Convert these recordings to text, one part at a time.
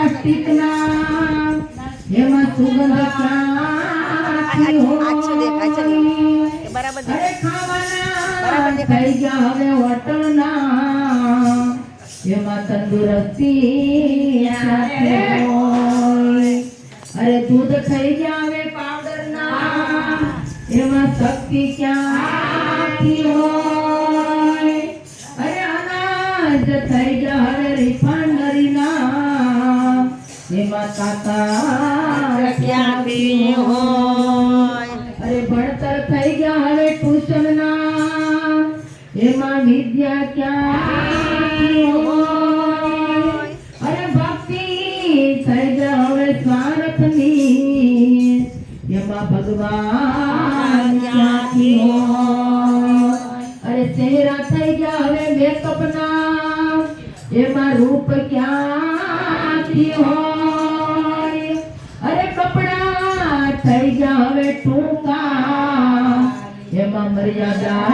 પ્લાસ્ટિકના એમાં સુગંધ ક્યાંથી હોય? બરાબર અરે ખાવાના થઈ ગયા હવે હોટલના એમાં તંદુરસ્તી ક્યાંથી હોય? અરે દૂધ થઈ ગયા હવે પાવડરના એમાં શક્તિ ક્યાંથી હોય? અરે અનાજ થઈ ગયા હવે રિફાઇનરીના એમાં તાકાત ક્યાંથી હોય? અરે ભણતર થઈ ગયા હવે ટ્યુશનના એમાં વિદ્યા ક્યાંથી હોય? અરે ભક્તિ થઈ ગયા હવે સ્વાર્થની એમાં ભગવાન ક્યાંથી હોય? અરે ચહેરા થઈ ગયા હવે મેકઅપના એમાં રૂપ ક્યાંથી હોય? અરે કપડા થઈ ગયા હવે ટૂંકા એમાં મર્યાદા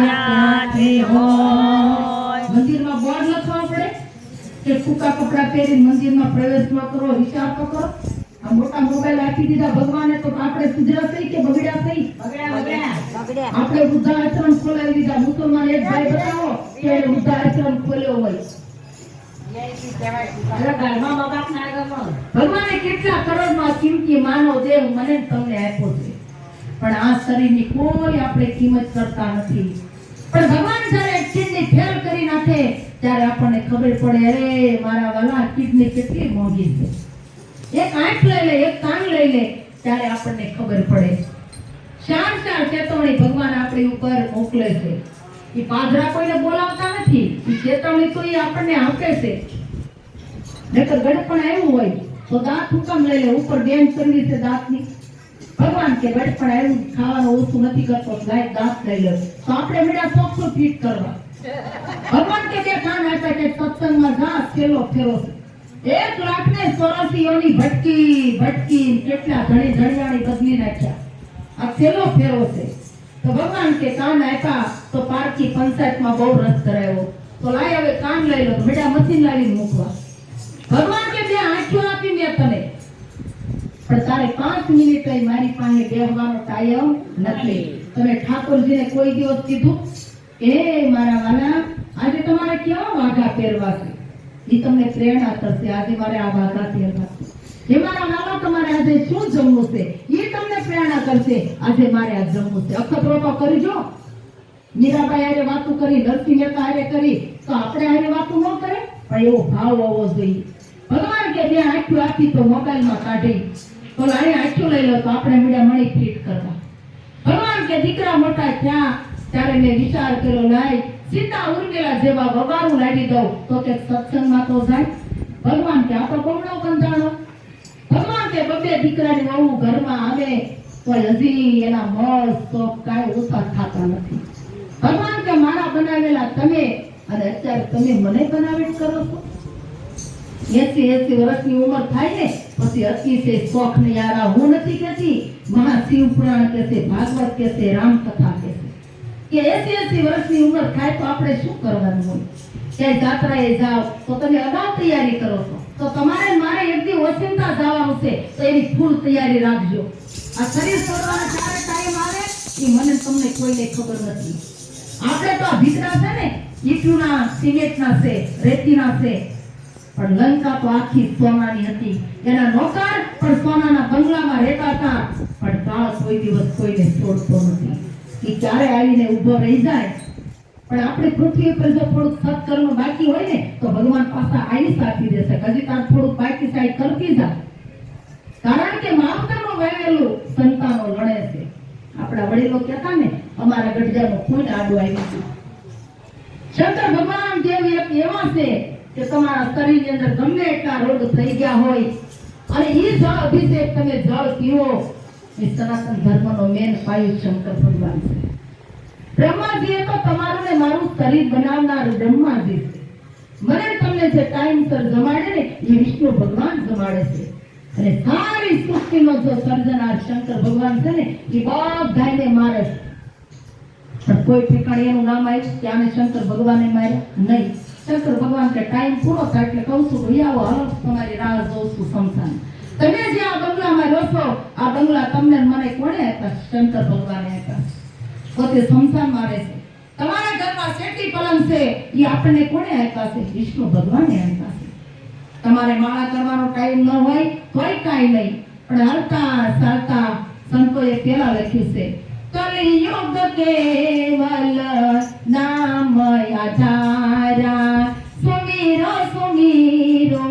ક્યાંથી હોય? મંદિરમાં બોર્ડ લખવા પડે કે ટૂંકા કપડા પહેરી મંદિરમાં પ્રવેશ ન કરો, વિચાર તો કરો. આ મોટા મોબાઈલ આપી દીધા ભગવાને તો આપણે સુધરા થઈ કે બગડ્યા થઈ? આપણે વૃદ્ધાશ્રમ ખોલાવી દીધા. મુસલમાન એક ભાઈ બતાવો કે વૃદ્ધાશ્રમ ખોલ્યો હોય. ભગવાને કેટલા કરોડમાં કિંમતી માનવ દેહ મને તમને આપ્યો છે, પણ આ શરીરની કોઈ આપણે કિંમત કરતા નથી. પણ ભગવાન જ્યારે કિડની ફેલ કરી નાખે ત્યારે આપણને ખબર પડે, અરે મારા વાલા કિડની કેટલી મોંઘી છે. એક આંખ લઈ લે, એક કાન લઈ લે, ત્યારે આપણને ખબર પડે. ચાર ચેતવણી ભગવાન આપણી ઉપર મોકલે છે. એ પાદરા કોઈને બોલાવતા નથી, એ ચેતવણી તો એ આપણને આપે છે. નકર ગડપણ આવ્યું હોય તો દાંત હુકમ લઈ લે, ઉપર બેન કરવી છે દાંતની. ભગવાન કે ગડપણ આવ્યું, ખાવાનું ઓછું નથી કરતો, ગાય દાંત લઈ લે, તો આપણે મીડા 100 ફીટ કરવા. ભગવાન કે બે કાન આપ્યા કે સત્સંગમાં જા, છેલ્લો ફેરો છે. 1,84,000 ભટકી કેટલા ધણી ધણિયાણી બદલી નાખ્યા. આ છેલ્લો ફેરો છે. તો ભગવાન કે કાન આપ્યા તો પારકી પંચાયતમાં બહુ રસ કરાયો, તો લાય હવે કાન લઈ લો, બેટા મશીન લાવીને મૂકવા. ભગવાન કે બે આંખો આપી મેં તને, પણ તારે 5 મિનિટ મારી પાસે બેહવાનો ટાઈમ નથી. તમે ઠાકોરજીને કોઈ દિવસ કીધું કે મારા વાલા આજે તમારે કેવા વાઘા પહેરવા છે? એ તમને પ્રેરણા કરશે. આજે મારે આ વાઘા પહેરવા છે. હે મારા વાલા તમારે આજે શું જમવું છે? એ તમને પ્રેરણા કરશે. આજે મારે આ જમવું છે. અખતરો તો કરજો. મીરાબાઈ હારે વાતો કરી, નરસિંહ મહેતા હારે કરી, તો આપણે હારે વાતો ન કરે, પણ એવો ભાવ હોવો જોઈએ. ભગવાન કે બે આંખો આપી તો મોબાઈલમાં કાઢી, તો લાઈ આંખો લઈ લો, તો આપણે મીડા મણી ફીટ કરવા. ભગવાન કે દીકરા મોટા થયા ત્યારે મેં વિચાર કર્યો, લાઈ સીતા ઉર્મિલા જેવા વગારું લાવી દઉં તો કે સત્સંગમાં તો જાય. ભગવાન કે આ તો કોમનો કંટાળો. ભગવાન કે બબે દીકરાની વહુ ઘરમાં આવે તો હજી એના મળ શોખ કાંઈ ઓછા થતા નથી. ભગવાન કે મારા બનાવેલા તમે, અને અત્યારે તમે મને બનાવેલ કરો છો. 80 વર્ષની ઉંમર થાય ને પછી અતિશય શોખ ને યારા હું નથી કહેતી, મહાશિવ પુરાણ કે છે, ભાગવત કે છે, રામકથા કે છે કે 80 વર્ષની ઉંમર થાય તો આપણે શું કરવાનું હોય? ક્યાંય જાત્રાએ જાઓ તો તમે અગાઉ તૈયારી કરો છો, તો તમારે મારે એક દી ઓચિંતા જવાનું છે, તો એની ફૂલ તૈયારી રાખજો. આ શરીર છોડવાના ક્યારે ટાઈમ આવે એ મને તમને કોઈને ખબર નથી. આપણે તો આ ભીતરા છે ને ઈટુના, સિમેન્ટના છે, રેતીના છે, પણ લંકા તો આખી સોનાની હતી. એના નોકર પણ સોનાના બંગલામાં રહેતા હતા, પણ કાળ કોઈ દિવસ કોઈને છોડતો નથી. એ ક્યારે આવીને ઊભો રહી જાય. પણ આપણે પૃથ્વી પર જો થોડુંક સત્કર્મ બાકી હોય ને તો ભગવાન પાછા આયુષ આપી દેશે. હજી તાર થોડુંક બાકી સાઈડ કરતી જા, કારણ કે માવતરનું વહેલું સંતાનો લડે છે. આપણા વડીલો કહેતા ને, અમારા ગઢજાનું ખૂન આડું આવ્યું છે. શંકર ભગવાન જેવી એક એવા છે કે તમારા શરીરની અંદર ગમે એટલા રોગ થઈ ગયા હોય, અને એ જળ અભિષેક તમે જળ પીવો, એ સનાતન ધર્મનો મેન પાયો શંકર ભગવાન છે. બ્રહ્માજી તો તમારું ને મારું શરીર બનાવનાર બ્રહ્માજી છે. મને તમને જે ટાઈમસર જમાડે ને એ વિષ્ણુ ભગવાન જમાડે છે. અને સારી સૃષ્ટિનો જો સર્જનાર શંકર ભગવાન છે ને એ બધાને મારે છે. પણ કોઈ ઠેકાણે એનું નામ આવ્યું કે આને શંકર ભગવાને માર્યા? નહીં. શંકર ભગવાન કે ટાઈમ પૂરો થાય એટલે કહું છું ભાઈ આવો, હાલો તમારી રાહ સ્મશાન. તમે જે આ બંગલામાં રહો છો, આ બંગલા તમને ને મને કોણે આપ્યા? શંકર ભગવાને આપ્યા. પોતે સ્મશાનમાં રહે છે. તમારા ઘરમાં શેઠી પલંગ છે, એ આપણને કોણે આપ્યા છે? વિષ્ણુ ભગવાને આપ્યા છે. તમારે માળા કરવાનો ટાઈમ ન હોય તોય કાંઈ નહીં, પણ હાલતા ચાલતા સંતોએ પેલા લખ્યું છે, કલિયુગ કેવલ નામ આધારા, સુમીરો સુમીરો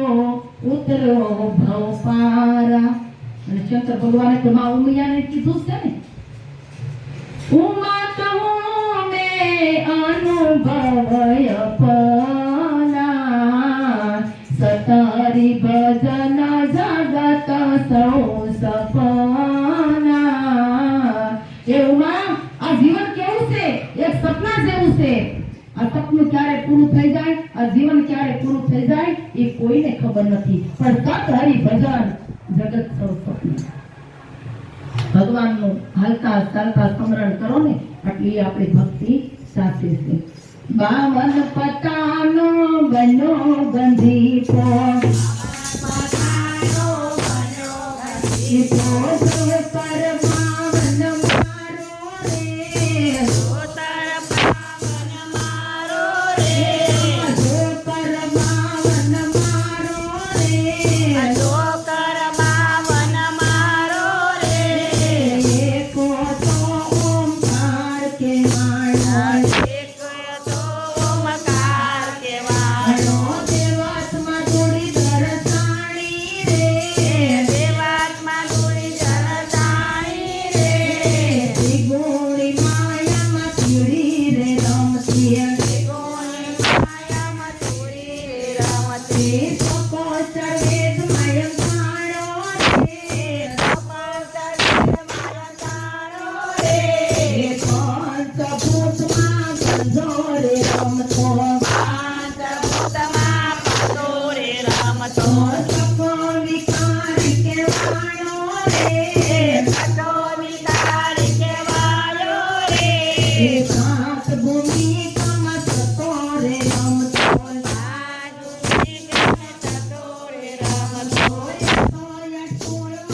ઉતરો ભવ પારા. અને શંકર ભગવાને તો માં ઉમિયાને કીધું છે ને, ઉમા તો મેં અનુભવય પના, સતારી ભજન જગત સૌ સપના. એવું માં આ જીવન કેવું છે? એક સપના જેવું છે. આ સપનું ક્યારે પૂરું થઈ જાય, આ જીવન ક્યારે પૂરું થઈ જાય એ કોઈને ખબર નથી, પણ સત હરિ ભજન જગત સૌ સપના. ભગવાનનું હાલતા ચાલતા સ્મરણ કરો ને, આટલી આપણી ભક્તિ સાચી છે. 52 પતાનો બનો બંધી પો,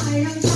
I am